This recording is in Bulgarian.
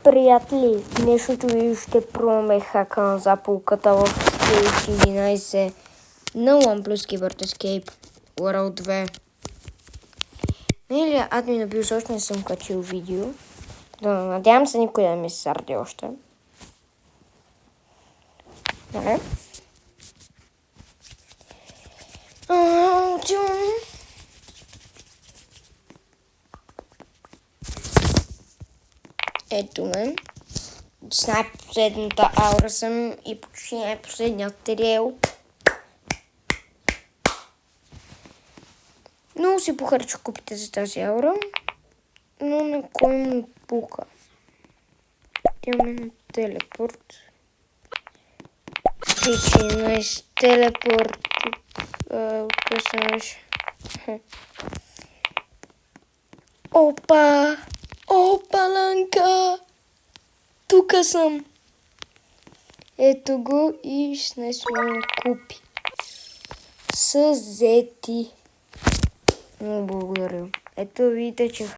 Приятели, днешното видео ще пробваме хака на заполката в Stage 11 на OnePlus Keyboard Escape World 2. Нали, админа бил още не съм качил видео. Надявам се никой да ми се сърди още. Нали? Отивам. Ето ме. С най-последната аура съм и почти най-последният триел. Много си похарча купите за тази аура, но на кой му пука. Имаме на телепорт. 14 телепорт. Откъде съм беше? Опа! Опаланка! Тука съм! Ето го и 16 купи. Са взети. Много благодаря. Ето видите, че